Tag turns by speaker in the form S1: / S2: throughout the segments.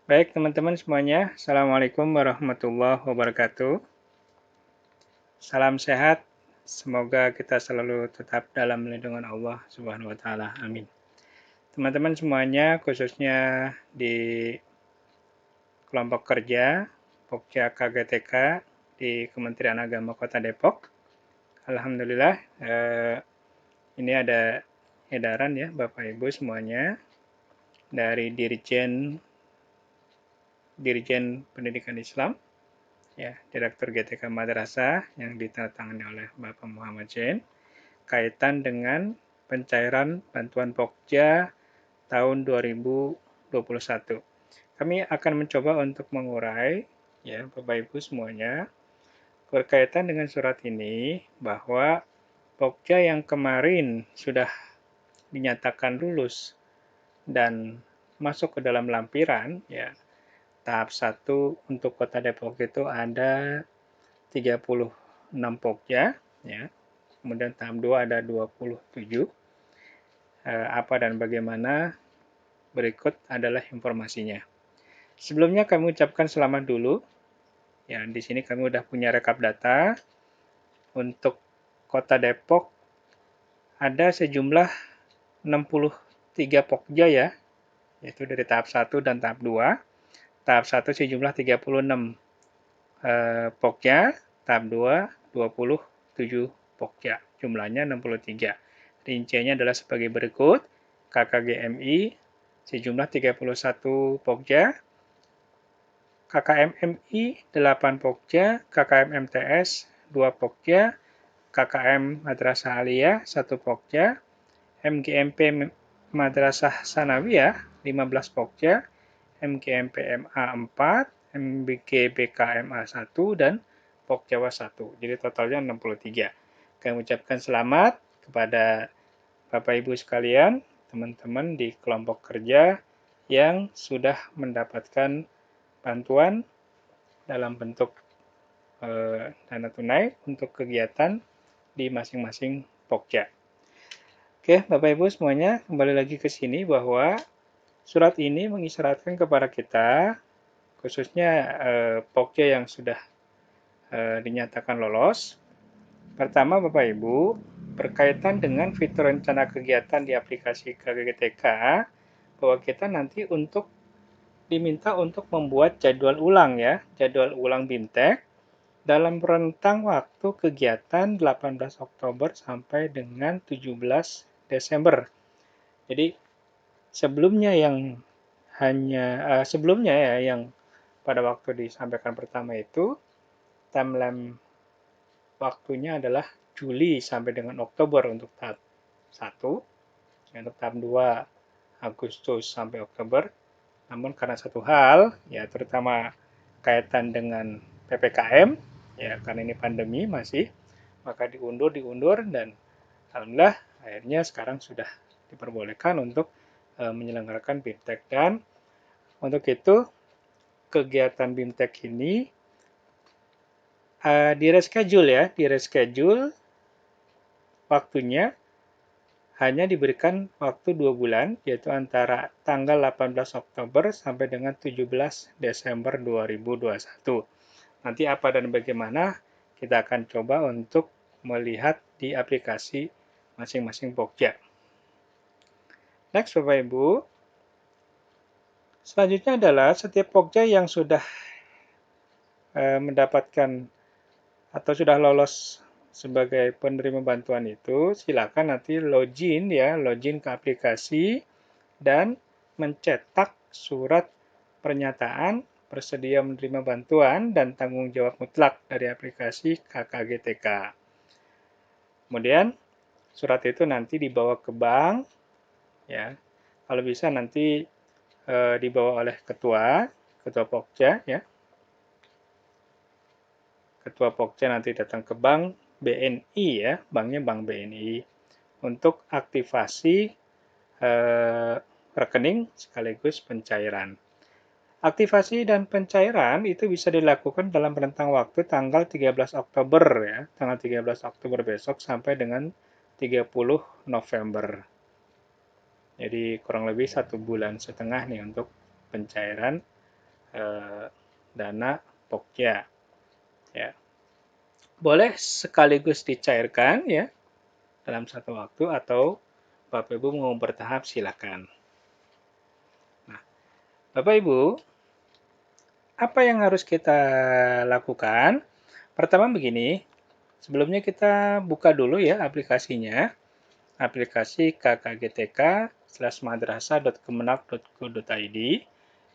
S1: Baik teman-teman semuanya, Assalamualaikum warahmatullahi wabarakatuh. Salam sehat, semoga kita selalu tetap dalam lindungan Allah Subhanahu wa taala. Amin. Teman-teman semuanya, khususnya di kelompok kerja Pokja KGTK di Kementerian Agama Kota Depok. Alhamdulillah, ini ada edaran ya Bapak Ibu semuanya dari Dirjen Pendidikan Islam, ya, Direktur GTK Madrasah yang ditandatangani oleh Bapak Muhammad Zain, kaitan dengan pencairan bantuan Pokja tahun 2021. Kami akan mencoba untuk mengurai, ya Bapak Ibu semuanya, berkaitan dengan surat ini, bahwa Pokja yang kemarin sudah dinyatakan lulus dan masuk ke dalam lampiran, ya, tahap 1 untuk Kota Depok itu ada 36 Pokja, ya. Kemudian tahap 2 ada 27. Apa dan bagaimana, berikut adalah informasinya. Sebelumnya kami ucapkan selamat dulu. Ya, di sini kami sudah punya rekap data. Untuk Kota Depok ada sejumlah 63 Pokja ya, yaitu dari tahap 1 dan tahap 2. Tahap 1 sejumlah 36 Pokja, tahap 2 27 Pokja, jumlahnya 63. Rinciannya adalah sebagai berikut: KKGMI sejumlah 31 Pokja, KKM-MI 8 Pokja, KKM MTS 2 Pokja, KKM Madrasah Aliyah 1 Pokja, MGMP Madrasah Sanawiyah 15 Pokja, MGMP MA 4, MBG BKMA 1, dan Pokjawa 1. Jadi totalnya 63. Kami ucapkan selamat kepada Bapak Ibu sekalian, teman-teman di kelompok kerja yang sudah mendapatkan bantuan dalam bentuk dana tunai untuk kegiatan di masing-masing Pokja. Oke, Bapak Ibu semuanya, kembali lagi ke sini bahwa surat ini mengisyaratkan kepada kita, khususnya Pokja yang sudah dinyatakan lolos. Pertama, Bapak Ibu, berkaitan dengan fitur rencana kegiatan di aplikasi KGTK, bahwa kita nanti diminta untuk membuat jadwal ulang ya, jadwal ulang BIMTEK dalam rentang waktu kegiatan 18 Oktober sampai dengan 17 Desember. Jadi sebelumnya ya yang pada waktu disampaikan pertama itu timeline waktunya adalah Juli sampai dengan Oktober untuk tahap 1, untuk tahap 2 Agustus sampai Oktober. Namun karena satu hal, ya terutama kaitan dengan PPKM, ya karena ini pandemi masih, maka diundur dan alhamdulillah akhirnya sekarang sudah diperbolehkan untuk menyelenggarakan BIMTEK. Dan untuk itu kegiatan BIMTEK ini di-reschedule waktunya, hanya diberikan waktu 2 bulan, yaitu antara tanggal 18 Oktober sampai dengan 17 Desember 2021. Nanti apa dan bagaimana kita akan coba untuk melihat di aplikasi masing-masing Pokja. Next, Bapak Ibu. Selanjutnya adalah setiap Pokja yang sudah mendapatkan atau sudah lolos sebagai penerima bantuan itu, silakan nanti login ke aplikasi dan mencetak surat pernyataan bersedia menerima bantuan dan tanggung jawab mutlak dari aplikasi KKGTK. Kemudian surat itu nanti dibawa ke bank, ya. Kalau bisa nanti dibawa oleh ketua Pokja, ya. Ketua Pokja nanti datang ke bank BNI, ya, banknya Bank BNI, untuk aktivasi rekening sekaligus pencairan. Aktivasi dan pencairan itu bisa dilakukan dalam rentang waktu tanggal 13 Oktober ya, tanggal 13 Oktober besok sampai dengan 30 November. Jadi kurang lebih 1,5 bulan nih untuk pencairan dana Pokja. Ya. Boleh sekaligus dicairkan ya dalam satu waktu atau Bapak Ibu mau bertahap silakan. Nah, Bapak Ibu, apa yang harus kita lakukan? Pertama begini, sebelumnya kita buka dulu ya aplikasinya. Aplikasi kkgtk/madrasah.kemenak.go.id.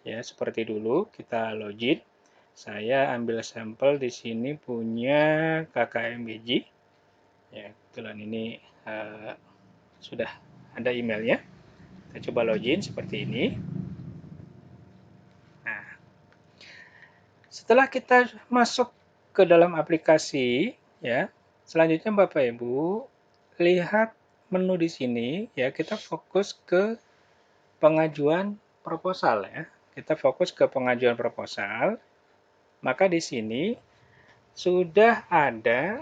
S1: Ya, seperti dulu kita login. Saya ambil sampel di sini punya KKMBG. Ya, kebetulan ini sudah ada emailnya. Kita coba login seperti ini. Nah, setelah kita masuk ke dalam aplikasi, ya, selanjutnya Bapak Ibu lihat menu di sini, ya, kita fokus ke pengajuan proposal ya. Kita fokus ke pengajuan proposal. Maka di sini sudah ada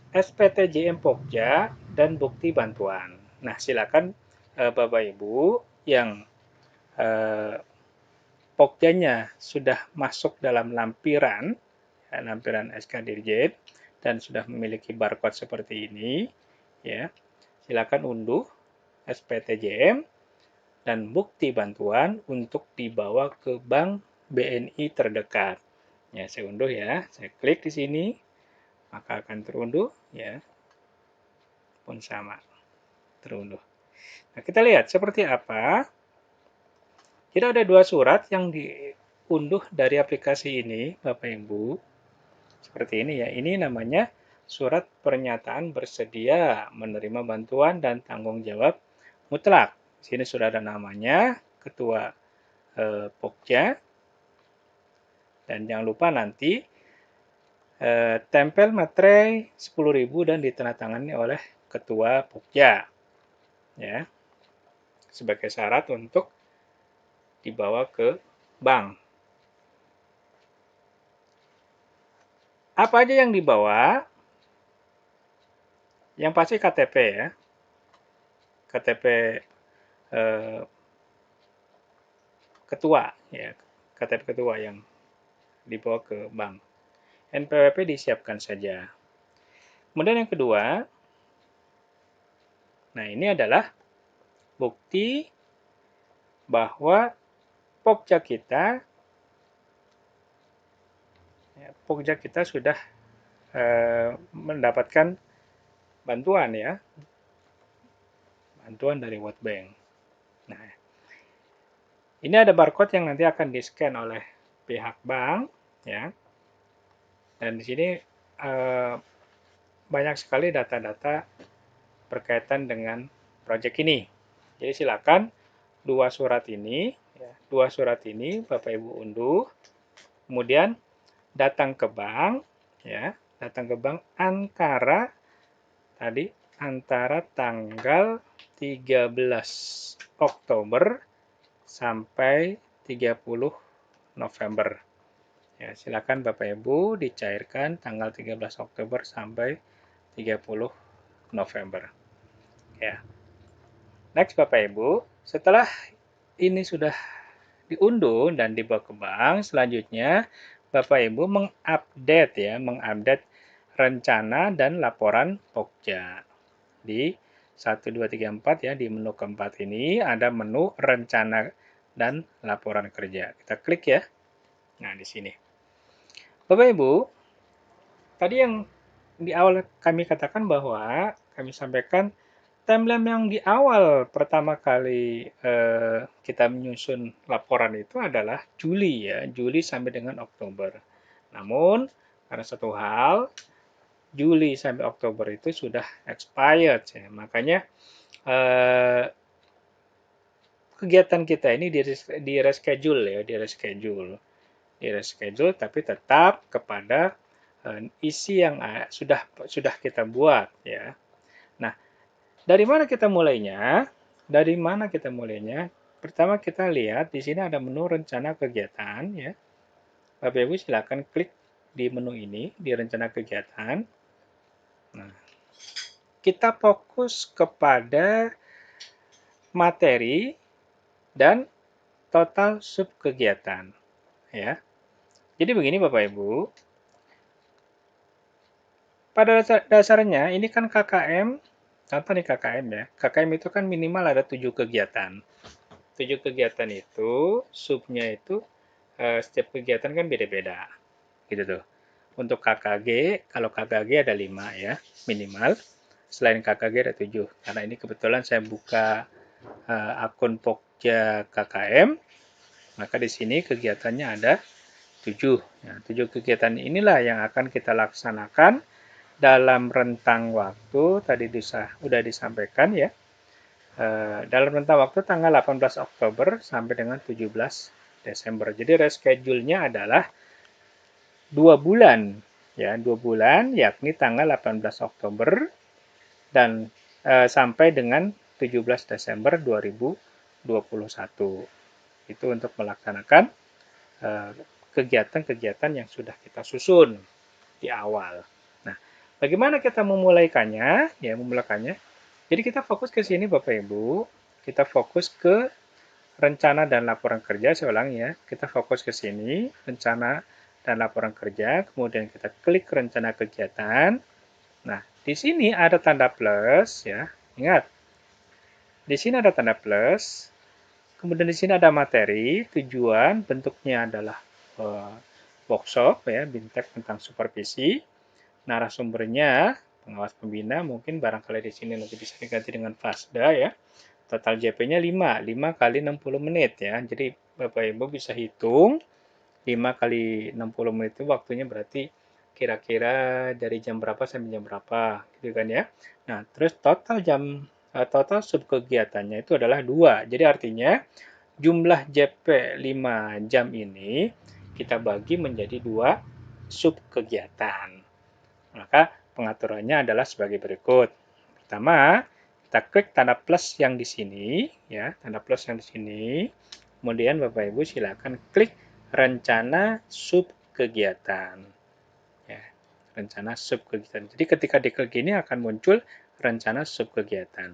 S1: SPTJM Pokja dan bukti bantuan. Nah, silakan Bapak Ibu yang Pokjanya sudah masuk dalam lampiran, ya, lampiran SK Dirjen dan sudah memiliki barcode seperti ini, ya, silakan unduh SPTJM dan bukti bantuan untuk dibawa ke Bank BNI terdekat. Ya, saya unduh ya, saya klik di sini, maka akan terunduh, ya, pun sama, terunduh. Nah, kita lihat seperti apa. Jadi ada dua surat yang diunduh dari aplikasi ini, Bapak Ibu. Seperti ini ya, ini namanya surat pernyataan bersedia menerima bantuan dan tanggung jawab mutlak. Di sini sudah ada namanya, Ketua Pokja. Dan jangan lupa nanti tempel materai 10.000 dan ditandatangani oleh Ketua Pokja. Ya, sebagai syarat untuk dibawa ke bank. Apa aja yang dibawa? Yang pasti KTP ya. KTP ketua ya. KTP ketua yang dibawa ke bank. NPWP disiapkan saja. Kemudian yang kedua, nah ini adalah bukti bahwa Pokja kita sudah mendapatkan bantuan ya, bantuan dari World Bank. Nah, ini ada barcode yang nanti akan di-scan oleh pihak bank ya, dan di sini banyak sekali data-data berkaitan dengan proyek ini. Jadi silakan dua surat ini Bapak Ibu unduh, kemudian datang ke bank ya, datang ke bank antara tanggal 13 Oktober sampai 30 November. Ya, silakan Bapak Ibu dicairkan tanggal 13 Oktober sampai 30 November. Ya. Next Bapak Ibu, setelah ini sudah diunduh dan dibawa ke bank, selanjutnya Bapak Ibu mengupdate rencana dan laporan Pokja. Di 1, 2, 3, 4 ya, di menu keempat ini ada menu rencana dan laporan kerja. Kita klik ya. Nah, di sini. Bapak Ibu, tadi yang di awal kami katakan bahwa kami sampaikan timeline yang di awal pertama kali kita menyusun laporan itu adalah Juli ya, Juli sampai dengan Oktober. Namun karena satu hal, Juli sampai Oktober itu sudah expired ya, makanya kegiatan kita ini di reschedule tapi tetap kepada isi yang sudah kita buat ya. Nah, dari mana kita mulainya? Pertama kita lihat di sini ada menu rencana kegiatan ya. Bapak Ibu silakan klik di menu ini di rencana kegiatan. Nah, kita fokus kepada materi dan total subkegiatan. Ya. Jadi begini Bapak Ibu, pada dasarnya ini kan KKM, contoh nih KKM ya. KKM itu kan minimal ada 7 kegiatan. 7 kegiatan itu, subnya itu setiap kegiatan kan beda-beda. Gitu tuh. Untuk KKG, kalau KKG ada 5 ya, minimal. Selain KKG ada 7. Karena ini kebetulan saya buka akun Pokja KKM, maka di sini kegiatannya ada 7. Nah, 7 kegiatan inilah yang akan kita laksanakan dalam rentang waktu, tadi sudah disampaikan ya, dalam rentang waktu tanggal 18 Oktober sampai dengan 17 Desember. Jadi reschedule-nya adalah 2 bulan, ya 2 bulan, yakni tanggal 18 Oktober dan sampai dengan 17 Desember 2021. Itu untuk melaksanakan kegiatan-kegiatan yang sudah kita susun di awal. Nah, bagaimana kita memulaikannya? Ya, memulaikannya. Jadi kita fokus ke sini Bapak Ibu. Kita fokus ke rencana dan laporan kerja, saya ulangi ya. Kita fokus ke sini, rencana dan laporan kerja, kemudian kita klik rencana kegiatan. Nah, di sini ada tanda plus ya. Ingat, di sini ada tanda plus. Kemudian di sini ada materi, tujuan, bentuknya adalah workshop ya, BIMTEK tentang supervisi. Narasumbernya pengawas pembina, mungkin barangkali di sini nanti bisa diganti dengan FASDA ya. Total JP-nya 5 kali 60 menit ya. Jadi Bapak Ibu bisa hitung 5 kali 60 menit itu waktunya berarti kira-kira dari jam berapa sampai jam berapa gitu kan ya. Nah, terus total subkegiatannya itu adalah 2. Jadi artinya jumlah JP 5 jam ini kita bagi menjadi 2 subkegiatan. Maka pengaturannya adalah sebagai berikut. Pertama, kita klik tanda plus yang di sini, ya, tanda plus yang di sini. Kemudian Bapak Ibu silakan klik rencana subkegiatan. Ya, rencana subkegiatan. Jadi ketika diklik ini akan muncul rencana subkegiatan.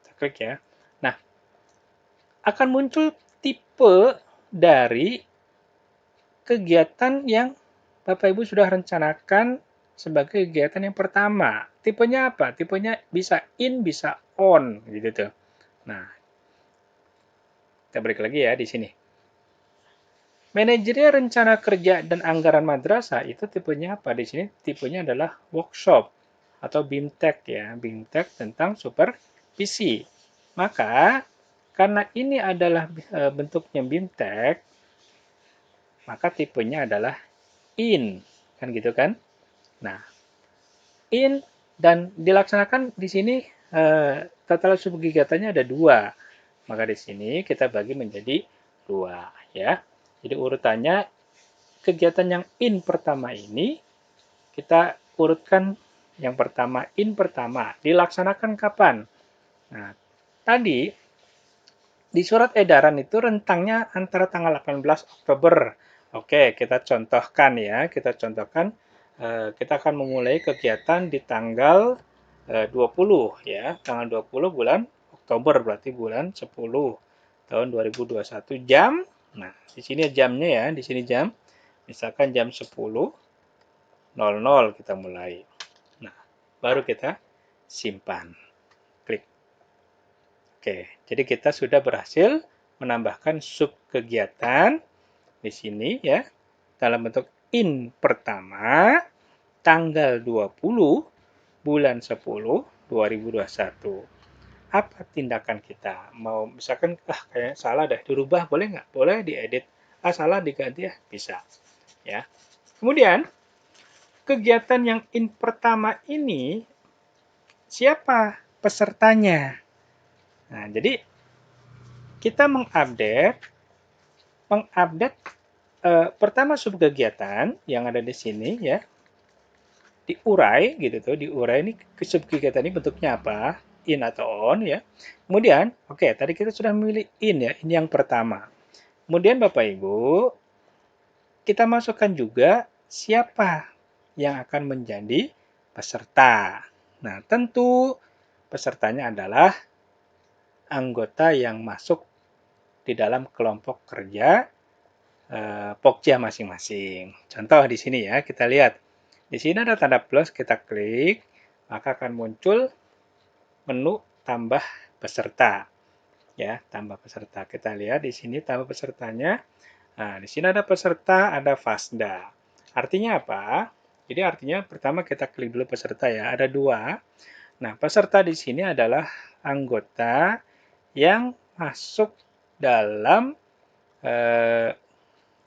S1: Kita klik ya. Nah, akan muncul tipe dari kegiatan yang Bapak Ibu sudah rencanakan sebagai kegiatan yang pertama. Tipenya apa? Tipenya bisa in, bisa on, gitu tuh. Nah, kita balik lagi ya di sini. Manajernya rencana kerja dan anggaran madrasah itu tipenya apa? Di sini tipenya adalah workshop atau BIMTEK ya, BIMTEK tentang supervisi. Maka karena ini adalah bentuknya BIMTEK, maka tipenya adalah in, kan gitu kan? Nah, in dan dilaksanakan di sini total subkegiatannya ada 2. Maka di sini kita bagi menjadi 2 ya. Jadi urutannya kegiatan yang in pertama ini kita urutkan yang pertama, in pertama dilaksanakan kapan? Nah, tadi di surat edaran itu rentangnya antara tanggal 18 Oktober. Oke, kita contohkan ya, kita contohkan kita akan memulai kegiatan di tanggal 20 ya, tanggal 20 bulan Oktober berarti bulan 10 tahun 2021 jam. Nah, di sini jamnya ya, di sini jam. Misalkan jam 10.00 kita mulai. Nah, baru kita simpan. Klik. Oke, jadi kita sudah berhasil menambahkan sub kegiatan di sini ya. Dalam bentuk in pertama tanggal 20 bulan 10 2021. Apa tindakan kita? Mau misalkan kayak salah deh, dirubah boleh nggak? Boleh diedit. Salah diganti ya, bisa. Ya. Kemudian kegiatan yang in pertama ini siapa pesertanya? Nah, jadi kita mengupdate pertama subkegiatan yang ada di sini ya. Diurai gitu tuh, diurai ini subkegiatan ini bentuknya apa? In atau on ya. Kemudian, oke, tadi kita sudah memilih in ya, ini yang pertama. Kemudian Bapak Ibu, kita masukkan juga siapa yang akan menjadi peserta. Nah, tentu pesertanya adalah anggota yang masuk di dalam kelompok kerja Pokja masing-masing. Contoh di sini ya, kita lihat. Di sini ada tanda plus, kita klik, maka akan muncul menu tambah peserta. Ya, tambah peserta. Kita lihat di sini tambah pesertanya. Nah, di sini ada peserta, ada Fasda. Artinya apa? Jadi artinya pertama kita klik dulu peserta ya, ada dua. Nah, peserta di sini adalah anggota yang masuk dalam eh,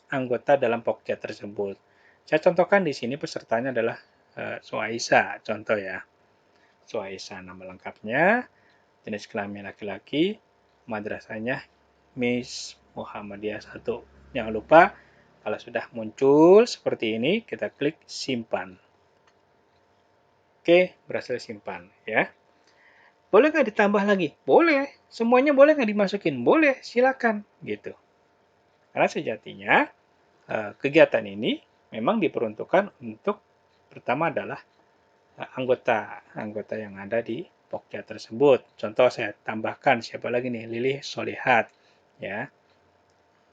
S1: anggota dalam Pokja tersebut. Saya contohkan di sini pesertanya adalah Suaisa, contoh ya. Suaisa nama lengkapnya, jenis kelamin laki-laki, madrasahnya Miss Muhammadiyah 1. Jangan lupa kalau sudah muncul seperti ini, kita klik simpan. Oke, berhasil simpan ya. Boleh nggak ditambah lagi? Boleh. Semuanya boleh nggak dimasukin? Boleh, silakan gitu. Karena sejatinya kegiatan ini memang diperuntukkan untuk pertama adalah anggota yang ada di Pokja tersebut. Contoh saya tambahkan siapa lagi nih? Lilih Solihat ya.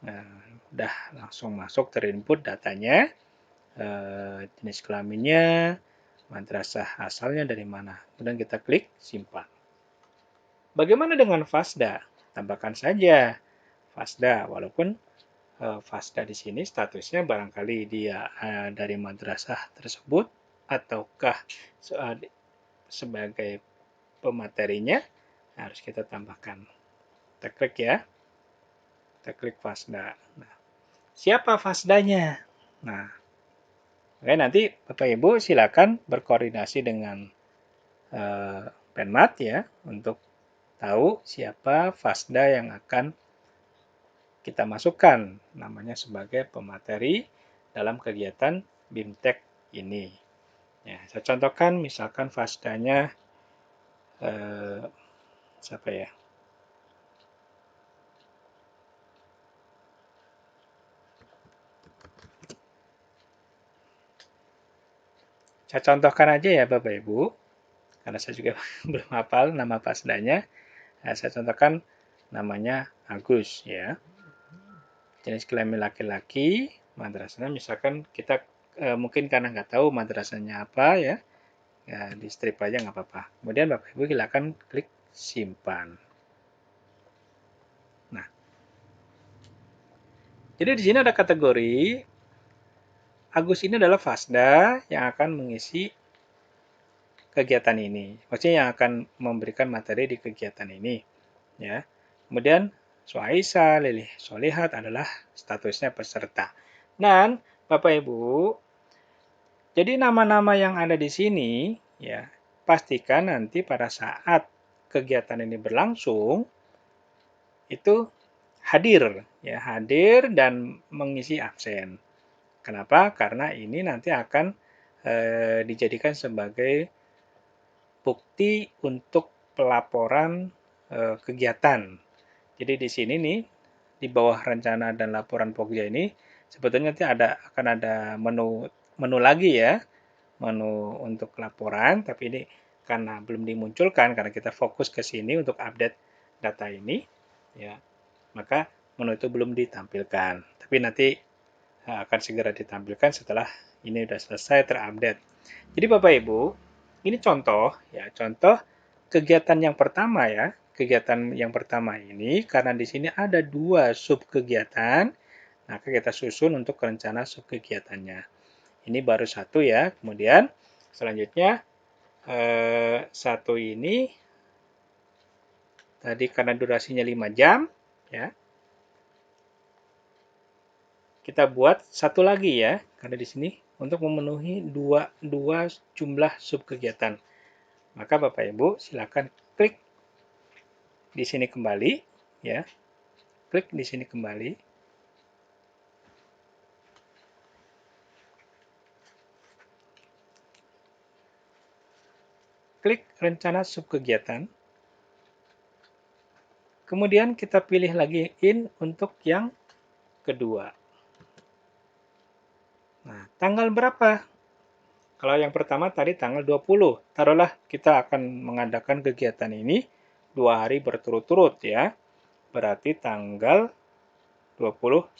S1: Nah, udah langsung masuk terinput datanya, jenis kelaminnya, madrasah asalnya dari mana. Kemudian kita klik simpan. Bagaimana dengan Fasda? Tambahkan saja Fasda, walaupun Fasda di sini statusnya barangkali dia dari madrasah tersebut ataukah sebagai pematerinya harus kita tambahkan. Kita klik ya. Kita klik Fasda. Nah, siapa Fasdanya? Nah, oke, nanti Bapak Ibu silakan berkoordinasi dengan Penmat ya untuk tahu siapa Fasda yang akan kita masukkan namanya sebagai pemateri dalam kegiatan BIMTEK ini. Ya, saya contohkan misalkan Fasdanya siapa ya? Saya contohkan aja ya Bapak Ibu, karena saya juga belum hafal nama Fasdanya. Nah, saya contohkan namanya Agus ya. Jenis kelamin laki-laki, madrasahnya misalkan kita mungkin karena nggak tahu madrasahnya apa ya, ya di strip aja nggak apa-apa. Kemudian Bapak Ibu silakan klik simpan. Nah, jadi di sini ada kategori Agus ini adalah Fasda yang akan mengisi kegiatan ini. Maksudnya yang akan memberikan materi di kegiatan ini. Ya. Kemudian Suaisa, Lilih Solihat adalah statusnya peserta. Dan Bapak Ibu, jadi nama-nama yang ada di sini, ya pastikan nanti pada saat kegiatan ini berlangsung, itu hadir, ya hadir dan mengisi absen. Kenapa? Karena ini nanti akan dijadikan sebagai bukti untuk pelaporan kegiatan. Jadi di sini nih di bawah rencana dan laporan Pokja ini sebetulnya nanti akan ada menu lagi ya, menu untuk laporan, tapi ini karena belum dimunculkan karena kita fokus ke sini untuk update data ini ya. Maka menu itu belum ditampilkan. Tapi nanti akan segera ditampilkan setelah ini sudah selesai terupdate. Jadi Bapak Ibu, ini contoh ya, contoh kegiatan yang pertama ya. Kegiatan yang pertama ini karena di sini ada dua sub kegiatan, maka kita susun untuk rencana sub kegiatannya. Ini baru satu ya. Kemudian selanjutnya satu ini tadi karena durasinya 5 jam ya. Kita buat satu lagi ya, karena di sini untuk memenuhi dua jumlah sub kegiatan. Maka Bapak Ibu silakan klik di sini kembali ya. Klik di sini kembali. Klik rencana sub kegiatan. Kemudian kita pilih lagi in untuk yang kedua. Nah, tanggal berapa? Kalau yang pertama tadi tanggal 20. Taruhlah kita akan mengadakan kegiatan ini 2 hari berturut-turut ya. berarti tanggal 21.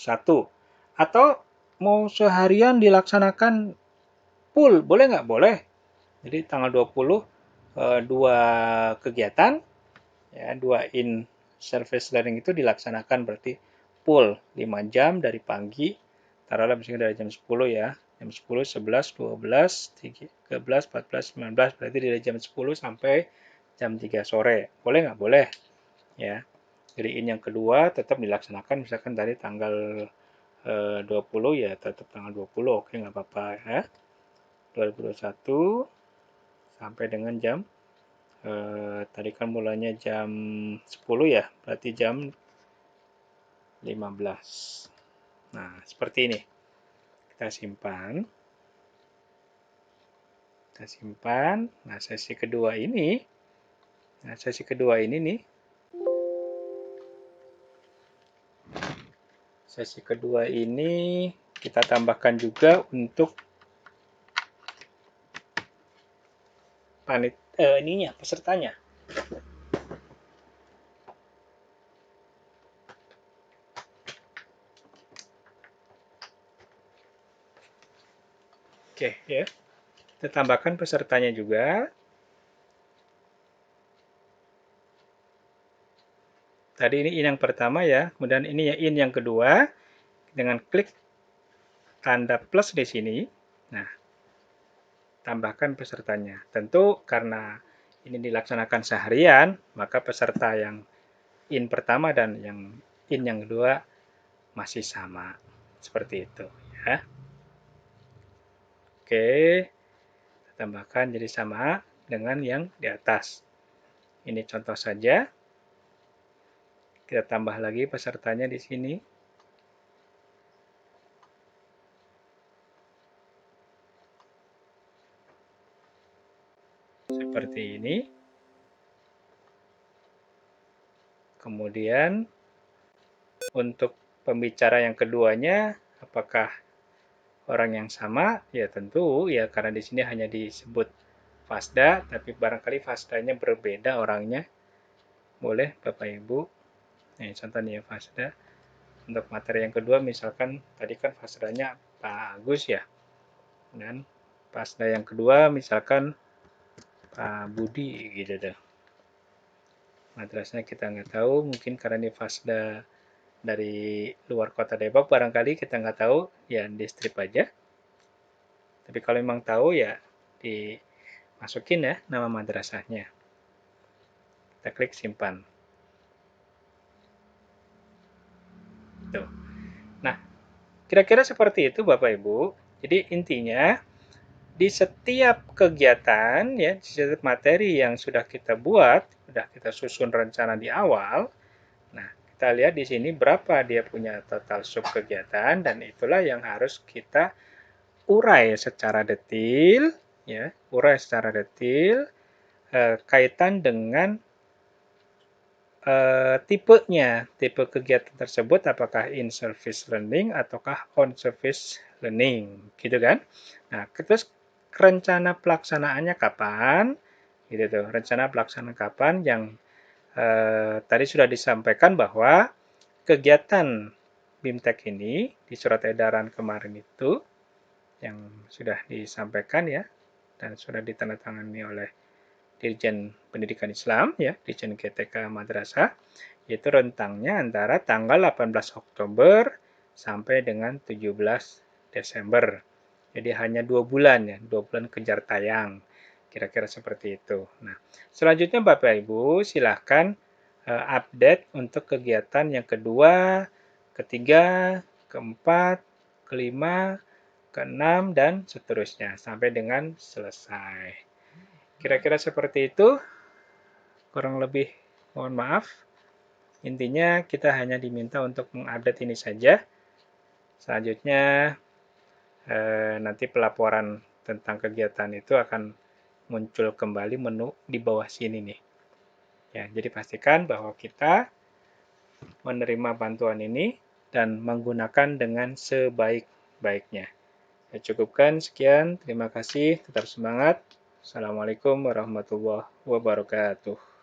S1: Atau mau seharian dilaksanakan full, boleh nggak? Boleh. Jadi tanggal 20 dua kegiatan, ya, 2 in-service learning itu dilaksanakan berarti full 5 jam dari pagi, taruhlah misalnya dari jam 10 ya, jam 10, 11, 12, 13, 14, 19, berarti dari jam 10 sampai jam 3 sore. Boleh nggak? Boleh. Ya. Jadi in yang kedua tetap dilaksanakan misalkan tadi tanggal 20 ya tetap tanggal 20, oke nggak apa-apa ya. 2021 sampai dengan jam tadi kan mulanya jam 10 ya, berarti jam 15. Nah, seperti ini. Kita simpan. Kita simpan. Nah, sesi kedua ini nih. Sesi kedua ini kita tambahkan juga untuk pesertanya. Oke, ya. Kita tambahkan pesertanya juga. Tadi ini in yang pertama ya, kemudian ini ya in yang kedua. Dengan klik tanda plus di sini, nah, tambahkan pesertanya. Tentu karena ini dilaksanakan seharian, maka peserta yang in pertama dan yang in yang kedua masih sama. Seperti itu ya. Oke, tambahkan jadi sama dengan yang di atas. Ini contoh saja. Kita tambah lagi pesertanya di sini. Seperti ini. Kemudian untuk pembicara yang keduanya, apakah orang yang sama? Ya tentu ya karena di sini hanya disebut Fasda, tapi barangkali Fasdanya berbeda orangnya. Boleh Bapak Ibu. Ini contohnya ya Fasda. Untuk materi yang kedua misalkan tadi kan Fasdanya Pak Agus ya. Dan Fasda yang kedua misalkan Pak Budi gitu deh. Madrasahnya kita nggak tahu, mungkin karena ini Fasda dari luar kota Depok, barangkali kita nggak tahu, ya di strip aja. Tapi kalau memang tahu ya dimasukin ya nama madrasahnya. Kita klik simpan. Tuh. Nah, kira-kira seperti itu Bapak Ibu. Jadi intinya di setiap kegiatan ya, di setiap materi yang sudah kita buat, sudah kita susun rencana di awal. Nah, kita lihat di sini berapa dia punya total sub kegiatan dan itulah yang harus kita urai secara detail ya, kaitan dengan tipenya, tipe kegiatan tersebut apakah in-service learning ataukah on-service learning, gitu kan? Nah, terus rencana pelaksanaannya kapan? Gitu tuh, rencana pelaksanaan kapan yang tadi sudah disampaikan bahwa kegiatan BIMTEK ini di surat edaran kemarin itu yang sudah disampaikan ya dan sudah ditandatangani oleh Dirjen Pendidikan Islam ya, Dirjen GTK Madrasah, yaitu rentangnya antara tanggal 18 Oktober sampai dengan 17 Desember. Jadi hanya 2 bulan ya, 2 bulan kejar tayang. Kira-kira seperti itu. Nah, selanjutnya Bapak Ibu silahkan update untuk kegiatan yang kedua, ketiga, keempat, kelima, keenam, dan seterusnya sampai dengan selesai. Kira-kira seperti itu, kurang lebih mohon maaf. Intinya kita hanya diminta untuk mengupdate ini saja. Selanjutnya nanti pelaporan tentang kegiatan itu akan muncul kembali menu di bawah sini nih. Ya, jadi pastikan bahwa kita menerima bantuan ini dan menggunakan dengan sebaik-baiknya. Ya, cukupkan sekian. Terima kasih. Tetap semangat. Assalamualaikum warahmatullahi wabarakatuh.